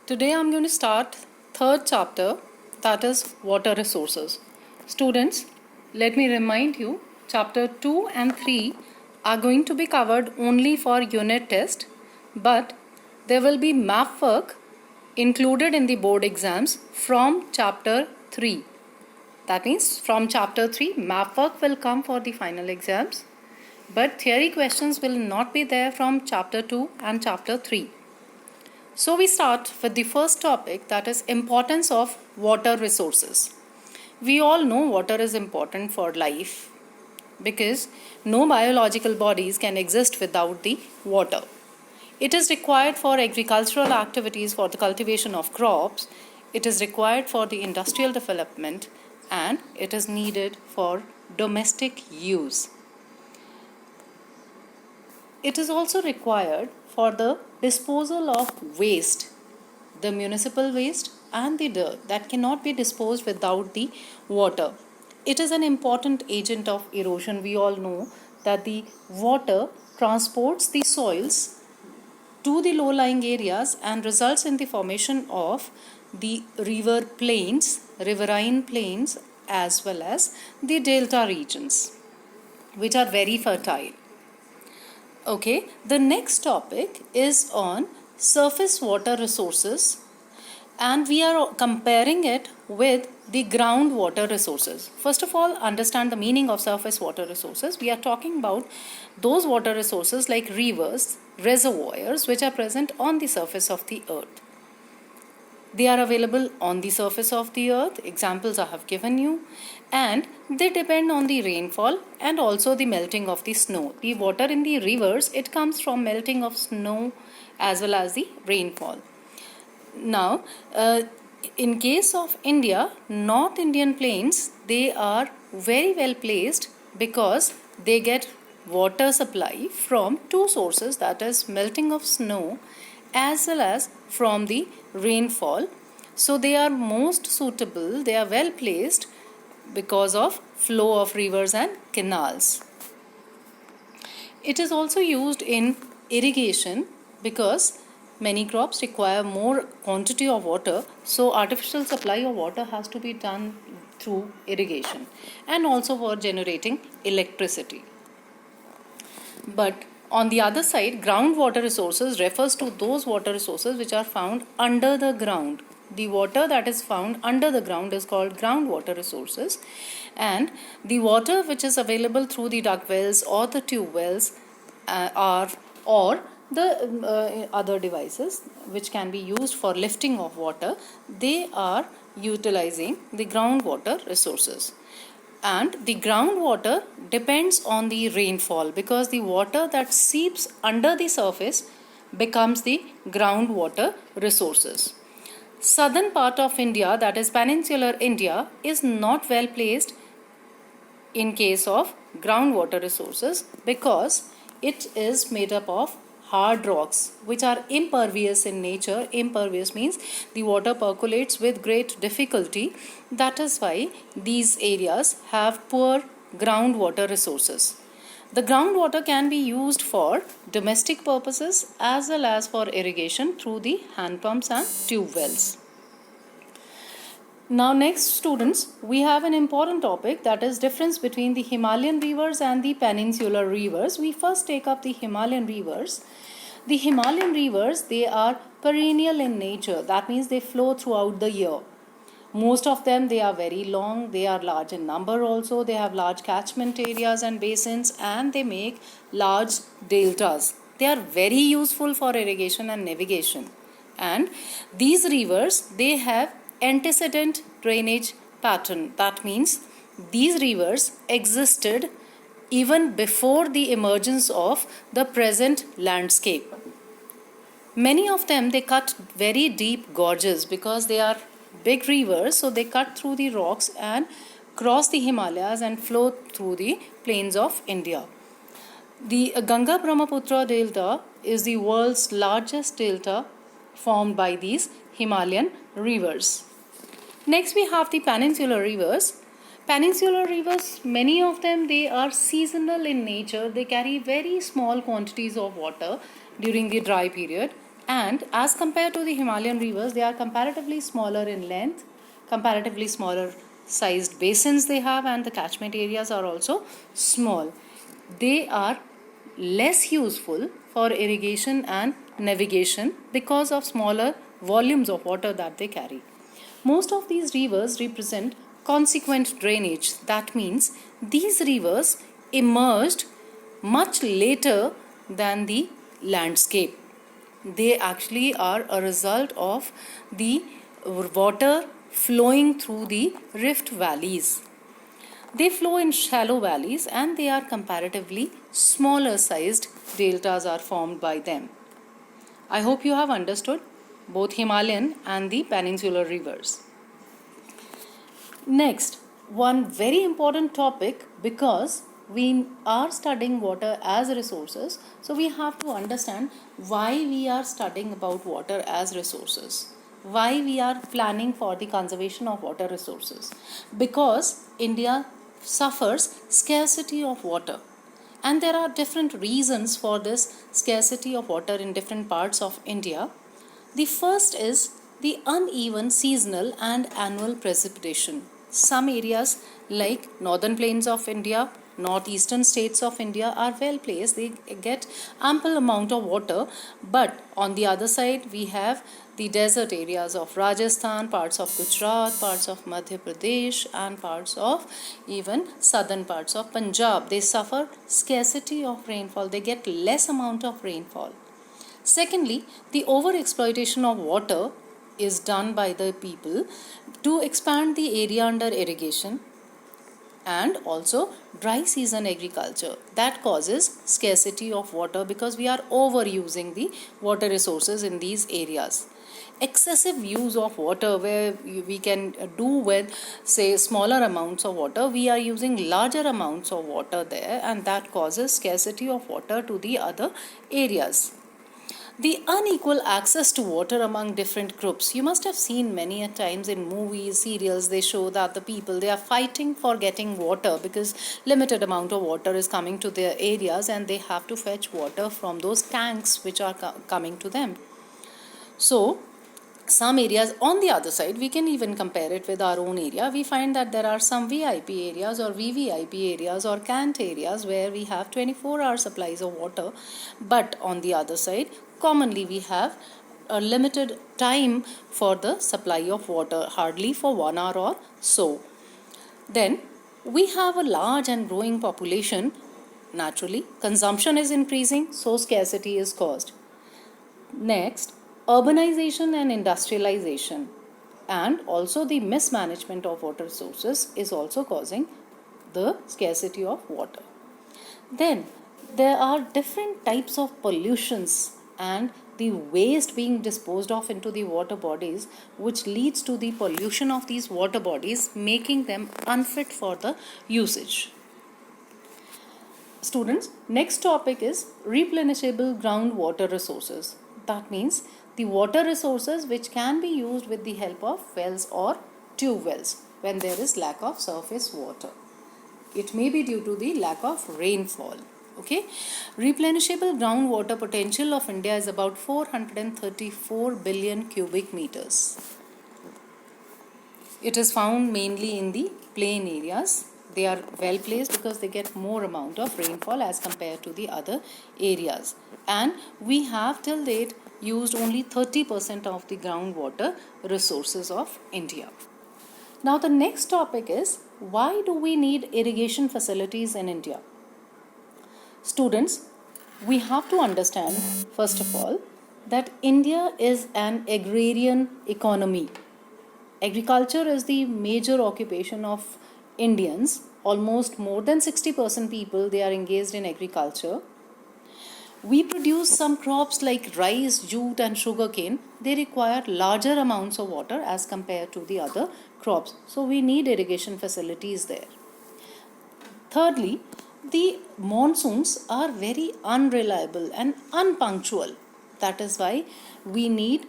Today I'm going to start third chapter, that is water resources. Students, let me remind you, chapter 2 and 3 are going to be covered only for unit test, but there will be map work included in the board exams from chapter 3. That means from chapter 3 map work will come for the final exams, but theory questions will not be there from chapter 2 and chapter 3. So we start with the first topic, that is importance of water resources. We all know water is important for life because no biological bodies can exist without the water. It is required for agricultural activities, for the cultivation of crops, it is required for the industrial development, and it is needed for domestic use. It is also required for the disposal of waste, the municipal waste and the dirt that cannot be disposed without the water. It is an important agent of erosion. We all know that the water transports the soils to the low-lying areas and results in the formation of the river plains, riverine plains, as well as the delta regions, which are very fertile. Okay, the next topic is on surface water resources, and we are comparing it with the groundwater resources. First of all, understand the meaning of surface water resources. We are talking about those water resources like rivers, reservoirs, which are present on the surface of the earth. They are available on the surface of the earth, examples I have given you, and they depend on the rainfall and also the melting of the snow. The water in the rivers, it comes from melting of snow as well as the rainfall. Now, in case of India, North Indian plains, they are very well placed because they get water supply from two sources, that is melting of snow as well as from the rainfall. So they are most suitable, they are well placed because of flow of rivers and canals. It is also used in irrigation because many crops require more quantity of water, so artificial supply of water has to be done through irrigation, and also for generating electricity. But on the other side, groundwater resources refers to those water resources which are found under the ground. The water that is found under the ground is called groundwater resources, and the water which is available through the duct wells or the tube wells or the other devices which can be used for lifting of water, they are utilizing the groundwater resources. And the groundwater depends on the rainfall because the water that seeps under the surface becomes the groundwater resources. Southern part of India, that is peninsular India, is not well placed in case of groundwater resources because it is made up of hard rocks which are impervious in nature. Impervious means the water percolates with great difficulty. That is why these areas have poor groundwater resources. The groundwater can be used for domestic purposes as well as for irrigation through the hand pumps and tube wells. Now next, students, we have an important topic, that is difference between the Himalayan rivers and the peninsular rivers. We first take up the Himalayan rivers. The Himalayan rivers, they are perennial in nature. That means they flow throughout the year. Most of them, they are very long, they are large in number also, they have large catchment areas and basins, and they make large deltas. They are very useful for irrigation and navigation. And these rivers, they have antecedent drainage pattern. That means these rivers existed even before the emergence of the present landscape. Many of them, they cut very deep gorges because they are big rivers, so they cut through the rocks and cross the Himalayas and flow through the plains of India. The Ganga Brahmaputra delta is the world's largest delta formed by these Himalayan rivers. Next, we have the peninsular rivers. Peninsular rivers, many of them, they are seasonal in nature. They carry very small quantities of water during the dry period, And as compared to the Himalayan rivers, they are comparatively smaller in length, comparatively smaller sized basins they have, and the catchment areas are also small. They are less useful for irrigation and navigation because of smaller volumes of water that they carry. Most of these rivers represent consequent drainage. That means these rivers emerged much later than the landscape. They actually are a result of the water flowing through the rift valleys. They flow in shallow valleys and they are comparatively smaller sized deltas are formed by them. I hope you have understood both Himalayan and the peninsular rivers. Next, one very important topic, because we are studying water as resources, so we have to understand why we are studying about water as resources, why we are planning for the conservation of water resources. Because India suffers scarcity of water, and there are different reasons for this scarcity of water in different parts of India. The first is the uneven seasonal and annual precipitation. Some areas like northern plains of India, northeastern states of India are well placed. They get ample amount of water, but on the other side we have the desert areas of Rajasthan, parts of Gujarat, parts of Madhya Pradesh, and parts of even southern parts of Punjab. They suffer scarcity of rainfall. They get less amount of rainfall. Secondly, the overexploitation of water is done by the people to expand the area under irrigation, and also dry season agriculture that causes scarcity of water because we are overusing the water resources in these areas. Excessive use of water, where we can do with say smaller amounts of water, we are using larger amounts of water there, and that causes scarcity of water to the other areas. The unequal access to water among different groups. You must have seen many a times in movies, serials, they show that the people, they are fighting for getting water because limited amount of water is coming to their areas and they have to fetch water from those tanks which are coming to them. So some areas on the other side, we can even compare it with our own area. We find that there are some VIP areas or VVIP areas or cant areas where we have 24-hour supplies of water, but on the other side, commonly we have a limited time for the supply of water, hardly for 1 hour or so. Then we have a large and growing population. Naturally, consumption is increasing, so scarcity is caused. Next, urbanization and industrialization, and also the mismanagement of water sources is also causing the scarcity of water. Then there are different types of pollutions and the waste being disposed of into the water bodies, which leads to the pollution of these water bodies, making them unfit for the usage. Students, next topic is replenishable groundwater resources. That means the water resources which can be used with the help of wells or tube wells when there is lack of surface water. It may be due to the lack of rainfall. Okay, replenishable groundwater potential of India is about 434 billion cubic meters. It is found mainly in the plain areas. They are well placed because they get more amount of rainfall as compared to the other areas. And we have till date used only 30% of the groundwater resources of India. Now the next topic is, why do we need irrigation facilities in India? Students, we have to understand first of all that India is an agrarian economy. Agriculture is the major occupation of Indians. Almost more than 60% people, they are engaged in agriculture. We produce some crops like rice, jute and sugarcane. They require larger amounts of water as compared to the other crops. So we need irrigation facilities there. Thirdly, the monsoons are very unreliable and unpunctual. That is why we need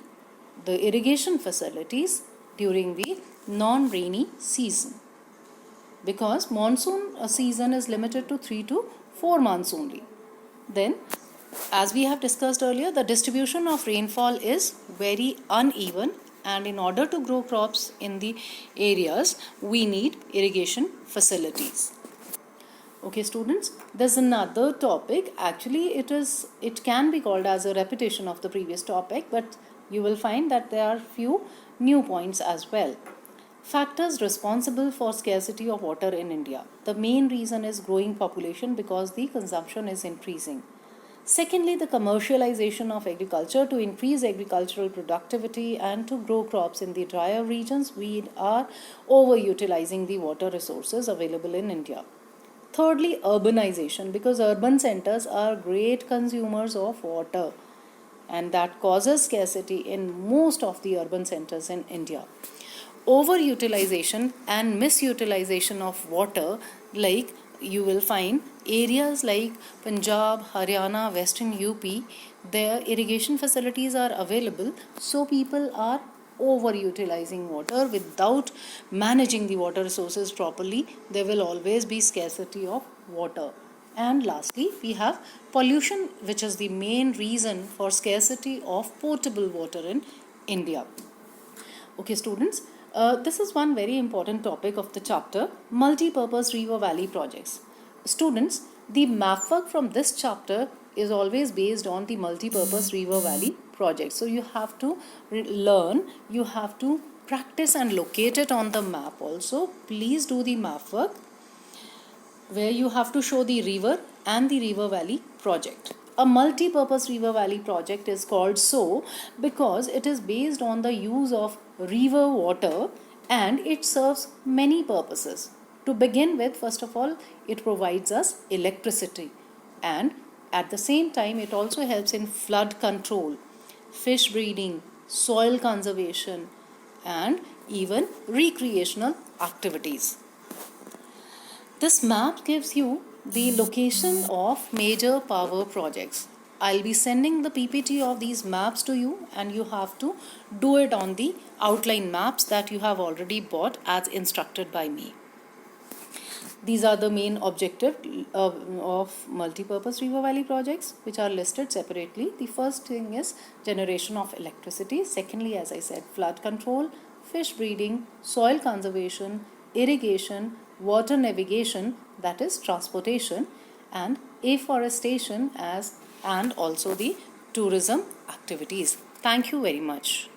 the irrigation facilities during the non-rainy season. Because monsoon season is limited to 3 to 4 months only. Then As we have discussed earlier, the distribution of rainfall is very uneven, and in order to grow crops in the areas, we need irrigation facilities. Okay, students, there's another topic. Actually, it can be called as a repetition of the previous topic, but you will find that there are few new points as well. Factors responsible for scarcity of water in India. The main reason is growing population because the consumption is increasing. Secondly, the commercialization of agriculture. To increase agricultural productivity and to grow crops in the drier regions, we are overutilizing the water resources available in India. Thirdly, urbanization, because urban centers are great consumers of water, and that causes scarcity in most of the urban centers in India. Overutilization and misutilization of water, like you will find areas like Punjab, Haryana, Western UP, their irrigation facilities are available, so people are overutilizing water without managing the water resources properly. There will always be scarcity of water. And lastly, we have pollution, which is the main reason for scarcity of potable water in India. Okay, students, this is one very important topic of the chapter, multi-purpose river valley projects. Students, the map work from this chapter is always based on the multi-purpose river valley project. So you have to learn, you have to practice and locate it on the map also. Please do the map work where you have to show the river and the river valley project. A multi-purpose river valley project is called so because it is based on the use of river water and it serves many purposes. To begin with, first of all, it provides us electricity, and at the same time it also helps in flood control, fish breeding, soil conservation, and even recreational activities. This map gives you the location of major power projects. I'll be sending the PPT of these maps to you, and you have to do it on the outline maps that you have already bought as instructed by me. These are the main objective of multi-purpose river valley projects, which are listed separately. The first thing is generation of electricity. Secondly, as I said, flood control, fish breeding, soil conservation, irrigation, water navigation, that is transportation, and afforestation and also the tourism activities. Thank you very much.